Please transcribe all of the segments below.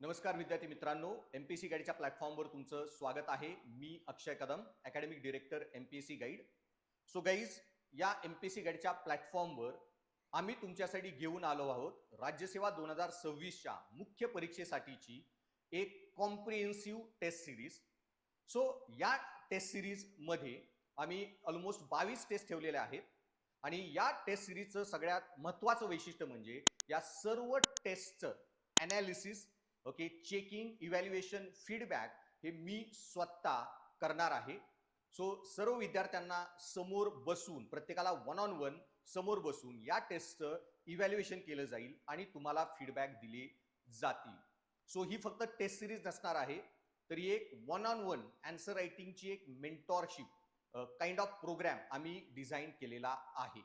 नमस्कार विद्यार्थी मित्रांनो, एमपीएससी गाईडच्या प्लॅटफॉर्मवर तुमचं स्वागत आहे. मी Akshay Kadam, academic director MPSC guide. So guys, या एमपीएससी गाईडच्या प्लॅटफॉर्मवर आम्ही तुमच्यासाठी घेऊन आलो आहोत राज्यसेवा 2026च्या मुख्य परीक्षेसाठीची एक कॉम्प्रिहेन्सिव्ह टेस्ट सिरीज. सो या टेस्ट सिरीजमध्ये आम्ही ऑलमोस्ट 22 टेस्ट ठेवलेल्या आहेत आणि या टेस्ट सिरीजचं सगळ्यात महत्त्वाचं वैशिष्ट्य म्हणजे या सर्व टेस्टचं analysis, okay, checking, evaluation, feedback हे मी स्वतः करणार आहे. सो सर्व विद्यार्थ्यांना समोर बसून, प्रत्येकाला वन ऑन वन समोर बसून या टेस्टचं इव्हॅल्युएशन केलं जाईल आणि तुम्हाला फीडबॅक दिले जातील. सो ही फक्त टेस्ट सिरीज नसणार आहे, तर एक वन ऑन वन आन्सर रायटिंगची एक मेंटॉरशिप काइंड ऑफ प्रोग्राम आम्ही डिझाईन केलेला आहे.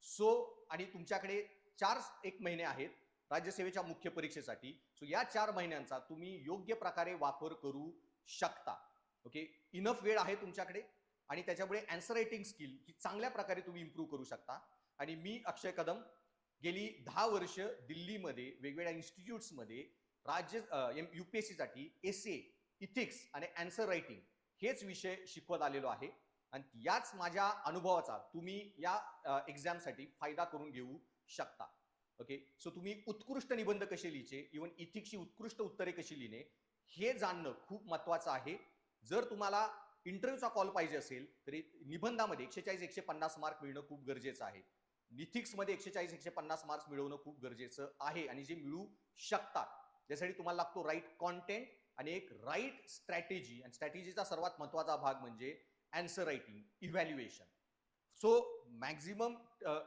सो आणि तुमच्याकडे 1 महिने आहेत राज्यसेवेच्या मुख्य परीक्षेसाठी. सो या 4 महिन्यांचा तुम्ही योग्य प्रकारे वापर करू शकता. ओके, इनफ वेळ आहे तुमच्याकडे आणि त्याच्यामुळे आन्सर रायटिंग स्किल ही चांगल्या प्रकारे तुम्ही इम्प्रूव्ह करू शकता. आणि मी अक्षय कदम गेली 10 वर्ष दिल्लीमध्ये वेगवेगळ्या इन्स्टिट्यूट्समध्ये UPSC साठी एसे, इथिक्स आणि आन्सर रायटिंग हेच विषय शिकवत आलेलो आहे आणि याच माझ्या अनुभवाचा तुम्ही या एक्झामसाठी फायदा करून घेऊ शकता. ओके, सो तुम्ही उत्कृष्ट निबंध कसे लिहायचे, इव्हन इथिक्सची उत्कृष्ट उत्तरे कशी लिहिणे हे जाणणं खूप महत्त्वाचं आहे. जर तुम्हाला इंटरव्ह्यूचा कॉल पाहिजे असेल तरी निबंधामध्ये 140-150 मार्क मिळणं खूप गरजेचं आहे. इथिक्समध्ये 140-150 मार्क्स मिळवणं खूप गरजेचं आहे आणि जे मिळू शकतात त्यासाठी तुम्हाला लागतो राईट कॉन्टेंट आणि एक राईट स्ट्रॅटेजी. आणि स्ट्रॅटेजीचा सर्वात महत्त्वाचा भाग म्हणजे answer writing, evaluation. So maximum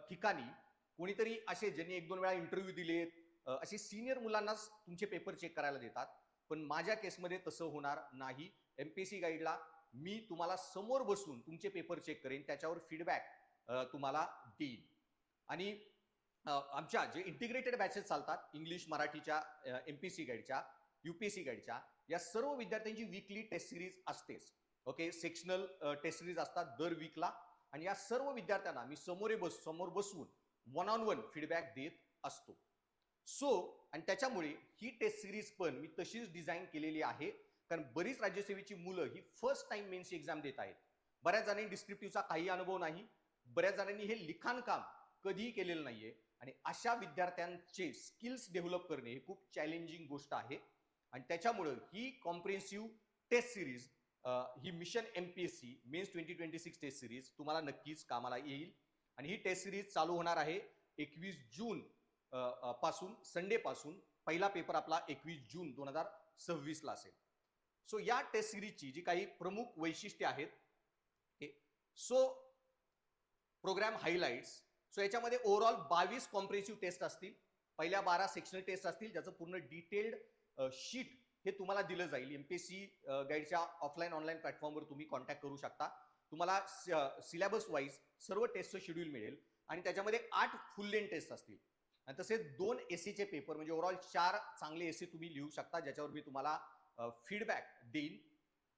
ठिकाणी कोणीतरी असे ज्यांनी 1-2 वेळा इंटरव्ह्यू दिलेत असे सिनियर मुलांनाच तुमचे पेपर चेक करायला देतात, पण माझ्या केसमध्ये तसं होणार नाही. एमपीएससी गाईडला मी तुम्हाला समोर बसून तुमचे पेपर चेक करेन, त्याच्यावर फीडबॅक तुम्हाला देईन. आणि आमच्या जे इंटिग्रेटेड बॅचेस चालतात इंग्लिश मराठीच्या एमपीएससी गाईडच्या, यूपीएससी गाईडच्या, या सर्व विद्यार्थ्यांची वीकली टेस्ट सिरीज असतेच. ओके, सेक्शनल टेस्ट सिरीज असतात दर वीकला आणि या सर्व विद्यार्थ्यांना मी समोर बसून वन ऑन वन फीडबॅक देत असतो. सो आणि त्याच्यामुळे ही टेस्ट सिरीज पण मी तशीच डिझाईन केलेली आहे, कारण बरीच राज्यसेवेची मुलं ही फर्स्ट टाइम मेन्सची एक्झाम देत आहेत. बऱ्याच जणांनी डिस्क्रिप्टिव्हचा काही अनुभव नाही, बऱ्याच जणांनी हे लिखाण काम कधीही केलेलं नाहीये आणि अशा विद्यार्थ्यांचे स्किल्स डेव्हलप करणे ही खूप चॅलेंजिंग गोष्ट आहे. आणि त्याच्यामुळे ही कॉम्प्रिहेन्सिव्ह टेस्ट सिरीज, ही mission MPSC mains 2026 test series तुम्हाला नक्कीच कामाला येईल. आणि ही टेस्ट सिरीज चालू होणार आहे 21 जून पासून, संडे पासून. पहिला पेपर आपला 21 जून 2026 ला असेल. सो या टेस्ट सिरीजची जी काही प्रमुख वैशिष्ट्ये आहेत, सो प्रोग्राम हायलाइट्स. सो याच्यामध्ये ओव्हरऑल 22 कॉम्प्रिहेन्सिव्ह टेस्ट असतील, पहिल्या 12 सेक्शनल टेस्ट असतील, ज्याचं पूर्ण डिटेल्ड शीट हे तुम्हाला दिलं जाईल. एमपीएससी गाईडच्या ऑफलाईन ऑनलाईन प्लॅटफॉर्मवर तुम्ही कॉन्टॅक्ट करू शकता. तुम्हाला सिलेबस वाईज सर्व टेस्टचं शेड्यूल मिळेल आणि त्याच्यामध्ये 8 फुल लेंथ टेस्ट असतील आणि तसेच 2 एसीचे पेपर, म्हणजे ओव्हरऑल 4 चांगले एसी तुम्ही लिहू शकता, ज्याच्यावर मी तुम्हाला फीडबॅक देईन.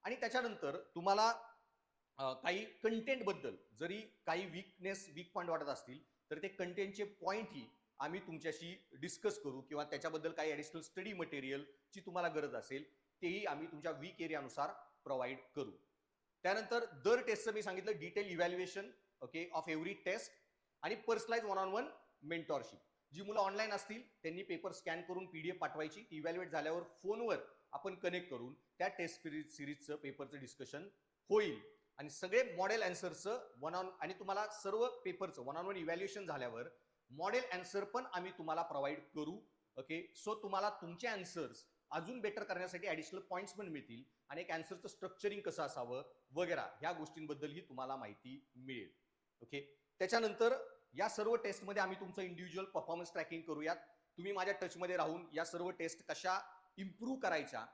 आणि त्याच्यानंतर तुम्हाला काही कंटेंट बद्दल जरी काही वीक पॉईंट वाटत असतील तर ते कंटेंटचे पॉईंटही आम्ही तुमच्याशी डिस्कस करू, किंवा त्याच्याबद्दल काही ॲडिशनल स्टडी मटेरियलची तुम्हाला गरज असेल तेही आम्ही तुमच्या वीक एरियानुसार प्रोव्हाइड करू. त्यानंतर दर टेस्टचं मी सांगितलं detail evaluation, okay, of every test आणि personalise one on one mentorship. जी मुलं ऑनलाईन असतील त्यांनी पेपर स्कॅन करून पीडीएफ पाठवायची, इव्हॅल्युएट झाल्यावर फोनवर आपण कनेक्ट करून त्या टेस्ट सिरीजचं पेपरचं डिस्कशन होईल आणि सगळे मॉडेल आन्सरचं आणि तुम्हाला सर्व पेपरचं वन ऑन वन इव्हॅल्युएशन झाल्यावर मॉडेल आन्सर पण आम्ही तुम्हाला प्रोव्हाइड करू. ओके, सो तुम्हाला तुमचे आन्सर्स अजून बेटर करण्यासाठी ऍडिशनल पॉईंट्स पण मिळतील आणि एक आन्सरचं स्ट्रक्चरिंग कसं असावं वगैरे ह्या गोष्टींबद्दलही तुम्हाला माहिती मिळेल. ओके, त्याच्यानंतर या सर्व टेस्टमध्ये आम्ही तुमचं इंडिव्हिज्युअल परफॉर्मन्स ट्रॅकिंग करूयात. तुम्ही माझ्या टचमध्ये राहून या सर्व टेस्ट कशा इम्प्रूव्ह करायच्या,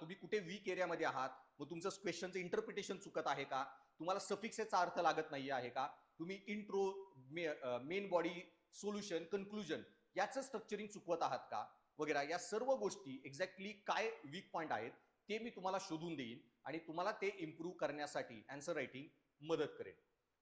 तुम्ही कुठे वीक एरियामध्ये आहात, मग तुमचं क्वेश्चनचं इंटरप्रिटेशन चुकत आहे का, तुम्हाला सफिक्सचा अर्थ लागत नाही आहे का, तुम्ही intro, main body, solution, conclusion याचं स्ट्रक्चरिंग चुकवत आहात का वगैरे, या सर्व गोष्टी एक्झॅक्टली काय वीक पॉईंट आहेत ते मी तुम्हाला शोधून देईन आणि तुम्हाला ते इम्प्रूव्ह करण्यासाठी आन्सर रायटिंग मदत करेल.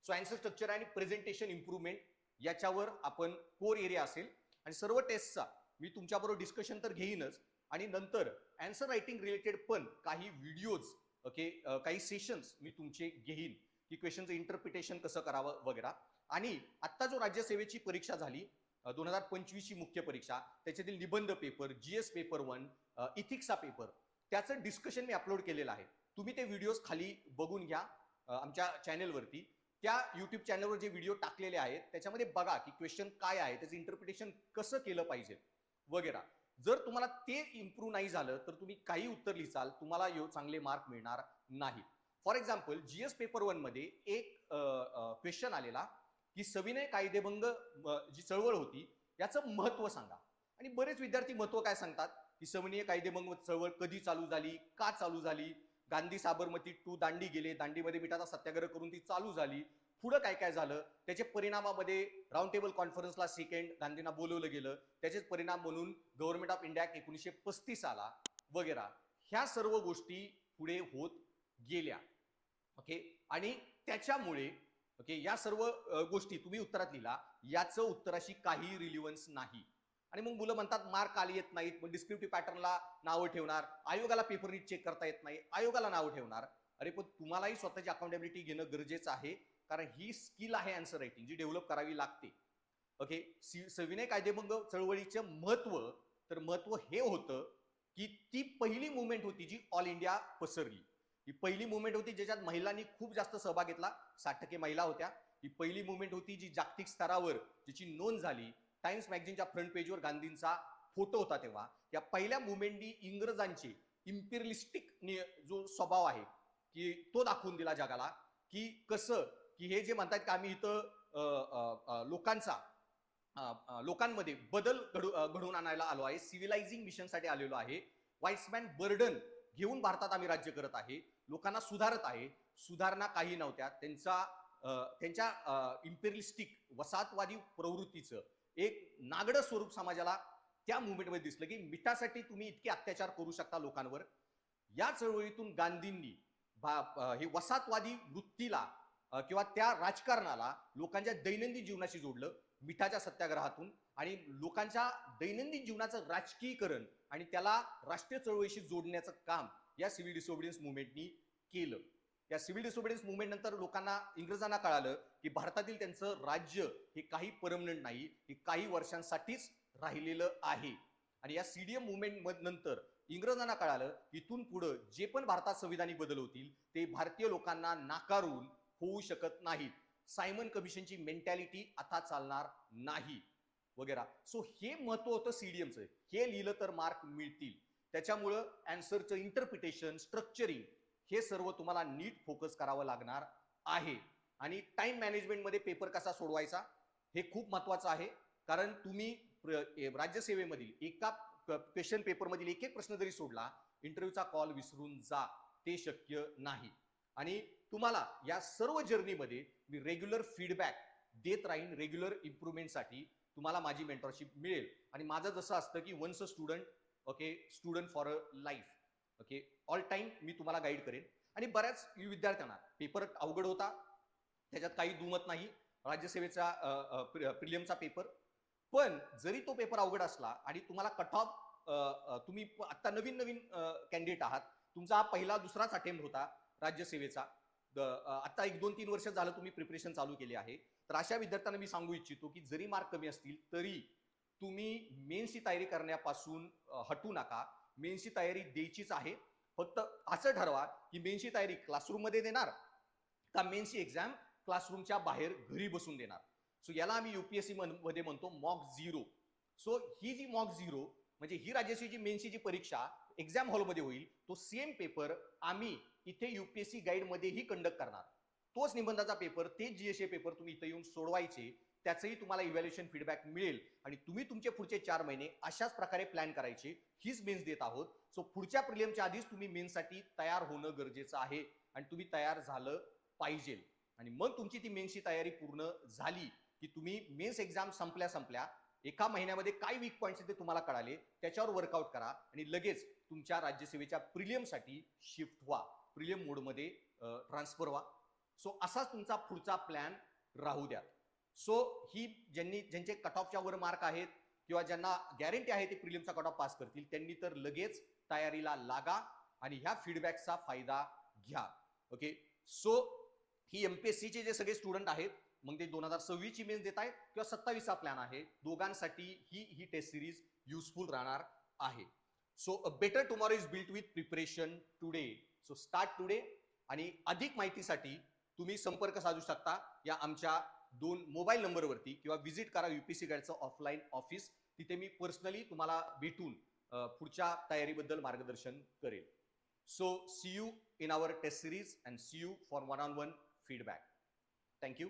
सो आन्सर स्ट्रक्चर आणि प्रेझेंटेशन इम्प्रूव्हमेंट याच्यावर आपण कोर एरिया असेल आणि सर्व टेस्टचा मी तुमच्याबरोबर डिस्कशन तर घेईनच, आणि नंतर अँसर रायटिंग रिलेटेड पण काही व्हिडिओज, ओके, काही सेशन्स मी तुमचे घेईन की क्वेश्चनचं इंटरप्रिटेशन कसं करावं वगैरे. आणि आत्ता जो राज्यसेवेची परीक्षा झाली 2025 ची मुख्य परीक्षा, त्याच्यातील निबंध पेपर, जीएस पेपर 1, इथिक्सचा पेपर, त्याचं डिस्कशन मी अपलोड केलेलं आहे. तुम्ही ते व्हिडिओज खाली बघून घ्या आमच्या चॅनेलवरती. त्या युट्यूब चॅनलवर जे व्हिडिओ टाकलेले आहेत त्याच्यामध्ये बघा की क्वेश्चन काय आहे, त्याचं इंटरप्रिटेशन कसं केलं पाहिजे वगैरे. जर तुम्हाला ते इम्प्रूव्ह नाही झालं तर तुम्ही काही उत्तर लिहाल, तुम्हाला चांगले मार्क मिळणार नाही. फॉर एक्झाम्पल जीएस पेपर 1 मध्ये एक क्वेश्चन आलेला की सविनय कायदेभंग जी चळवळ होती याचं महत्व सांगा. आणि बरेच विद्यार्थी महत्व काय सांगतात की सविनय कायदेभंग चळवळ कधी चालू झाली, का चालू झाली, गांधी साबरमती टू दांडी गेले, दांडीमध्ये मिठाचा सत्याग्रह करून ती चालू झाली, पुढं काय काय झालं, त्याचे परिणामामध्ये राऊंड टेबल कॉन्फरन्सला सेकंड गांधींना बोलवलं गेलं, त्याचेच परिणाम म्हणून गव्हर्नमेंट ऑफ इंडिया 1935 आला वगैरे. ह्या सर्व गोष्टी पुढे होत गेल्या. ओके, आणि त्याच्यामुळे ओके या सर्व गोष्टी तुम्ही उत्तरात लिहिला, याचं उत्तराशी काही रिलिव्हन्स नाही. आणि मग मुलं म्हणतात मार्क आले येत नाहीत, मग डिस्क्रिप्टिव्ह पॅटर्नला नावं ठेवणार, आयोगाला पेपर नीट चेक करता येत नाही, आयोगाला नावं ठेवणार. अरे पण तुम्हालाही स्वतःची अकाउंटेबिलिटी घेणं गरजेचं आहे, कारण ही स्किल आहे आन्सर रायटिंग जी डेव्हलप करावी लागते. ओके, सविनय कायदेभंग चळवळीचं महत्व, तर महत्व हे होतं की ती पहिली मुवमेंट होती जी ऑल इंडिया पसरली. ही पहिली मुवमेंट होती ज्याच्यात महिलांनी खूप जास्त सहभाग घेतला, 60% महिला होत्या. ही पहिली मुवमेंट होती जी जागतिक स्तरावर ज्याची नोंद झाली. टाइम्स मॅगझिनच्या फ्रंट पेजवर गांधींचा फोटो होता. तेव्हा या पहिल्या मुवमेंटनी इंग्रजांचे इम्पिरियलिस्टिक जो स्वभाव आहे की तो दाखवून दिला जगाला, की कसं की हे जे म्हणतात की आम्ही इथं लोकांमध्ये बदल घडवून आणायला आलो आहे, सिव्हिलायझिंग मिशनसाठी आलेलो आहे, व्हाईट्समॅन बर्डन घेऊन भारतात आम्ही राज्य करत आहे, लोकांना सुधारत आहे. सुधारणा काही नव्हत्या. त्यांच्या इम्पेरियलिस्टिक वसाहतवादी प्रवृत्तीचं एक नागडं स्वरूप समाजाला त्या मुवमेंटमध्ये दिसलं की मिठासाठी तुम्ही इतके अत्याचार करू शकता लोकांवर. या चळवळीतून गांधींनी हे वसाहतवादी वृत्तीला किंवा त्या राजकारणाला लोकांच्या दैनंदिन जीवनाशी जोडलं मिठाच्या सत्याग्रहातून. आणि लोकांच्या दैनंदिन जीवनाचं राजकीयकरण आणि त्याला राष्ट्रीय चळवळीशी जोडण्याचं काम या सिव्हिल डिसओबिडियन्स मुवमेंटनी केलं. या सिव्हिल डिसओबिडियन्स मुवमेंट नंतर लोकांना, इंग्रजांना कळालं की भारतातील त्यांचं राज्य हे काही परमनंट नाही, हे काही वर्षांसाठीच राहिलेलं आहे. आणि या सीडीएम मुवमेंट नंतर इंग्रजांना कळालं इथून पुढे जे पण भारतात संविधानिक बदल होतील ते भारतीय लोकांना नाकारून होऊ शकत नाहीत. सायमन कमिशनची मेंटॅलिटी आता चालणार नाही वगैरे. सो हे महत्व होतं सीडीएमचं. हे लिहिलं तर मार्क मिळतील. त्याच्यामुळं अँसरचं इंटरप्रिटेशन, स्ट्रक्चरिंग हे सर्व तुम्हाला नीट फोकस करावं लागणार आहे. आणि टाइम मॅनेजमेंटमध्ये पेपर कसा सोडवायचा हे खूप महत्वाचं आहे. कारण तुम्ही राज्यसेवेमधील एका क्वेश्चन पेपरमधील एक एक प्रश्न जरी सोडला, इंटरव्ह्यूचा कॉल विसरून जा, ते शक्य नाही. आणि तुम्हाला या सर्व जर्नीमध्ये मी रेग्युलर फीडबॅक देत राहीन. रेग्युलर इम्प्रूव्हमेंटसाठी तुम्हाला माझी मेंटरशिप मिळेल. आणि माझं जसं असतं की once a student, okay, student for a life. Okay, all time मी तुम्हाला गाईड करेन. आणि बऱ्याच विद्यार्थ्यांना पेपर अवघड होता, त्याच्यात काही दुमत नाही, राज्यसेवेचा प्रिलियमचा पेपर. पण जरी तो पेपर अवघड असला आणि तुम्हाला कट ऑफ, तुम्ही आता नवीन नवीन कॅन्डिडेट आहात, तुमचा हा पहिला दुसराच अटेम्प्ट होता राज्यसेवेचा, आता 1-2-3 वर्ष झालं तुम्ही प्रिपरेशन चालू केली आहे, तर अशा विद्यार्थ्यांना मी सांगू इच्छितो की जरी मार्क कमी असतील तरी तुम्ही मेन्सची तयारी करण्यापासून हटू नका. मेन्सची तयारी द्यायचीच आहे. फक्त असं ठरवा की मेन्सची तयारी क्लासरूम मध्ये देणार का मेन्सची एक्झाम क्लासरूमच्या बाहेर घरी बसून देणार. सो याला आम्ही युपीएससी मध्ये म्हणतो मॉक झिरो. सो ही जी मॉक झिरो म्हणजे ही राज्यसेवेची मेन्सची जी परीक्षा एक्झाम हॉलमध्ये होईल, तो सेम पेपर आम्ही इथे युपीएससी गाईड मध्येही कंडक्ट करणार. तोच निबंधाचा पेपर, तेच जीएसए पेपर तुम्ही इथे येऊन सोडवायचे. त्याचंही तुम्हाला इव्हॅल्युएशन फीडबॅक मिळेल आणि तुम्ही तुमचे पुढचे 4 महिने अशाच प्रकारे प्लॅन करायचे. हीच मेन्स देत आहोत. सो पुढच्या प्रिलियमच्या आधीच तुम्ही मेन्ससाठी तयार होणं गरजेचं आहे आणि तुम्ही तयार झालं पाहिजे. आणि मग तुमची ती मेन्सची तयारी पूर्ण झाली की तुम्ही मेन्स एक्झाम संपल्या एका महिन्यामध्ये काय वीक पॉईंट्स ते तुम्हाला कळाले, त्याच्यावर वर्कआउट करा आणि लगेच तुमच्या राज्यसेवेच्या प्रिलियमसाठी शिफ्ट व्हा, प्रिलियम मोडमध्ये ट्रान्सफर व्हा. सो असाच तुमचा पुढचा प्लॅन राहू द्या. सो ही ज्यांचे कट ऑफच्या वर मार्क आहेत किंवा ज्यांना गॅरंटी आहे ते प्रिलिमचा कट ऑफ पास करतील त्यांनी तर लगेच तयारीला लागा आणि ह्या फीडबॅकचा फायदा घ्या. ओके, सो ही एमपीएससीचे जे सगळे स्टुडंट आहेत, मग ते 2026 ची मेन्स देत आहेत किंवा 27चा प्लॅन आहे, दोघांसाठी ही टेस्ट सिरीज युजफुल राहणार आहे. So a better tomorrow is built with preparation today. So start today. आणि अधिक माहितीसाठी तुम्ही संपर्क साधू शकता या आमच्या 2 मोबाईल नंबरवरती किंवा व्हिजिट करा यूपीएससी गाईडचं ऑफलाईन ऑफिस. तिथे मी पर्सनली तुम्हाला भेटून पुढच्या तयारीबद्दल मार्गदर्शन करेल. So see you in our test series and see you for one-on-one feedback. Thank you.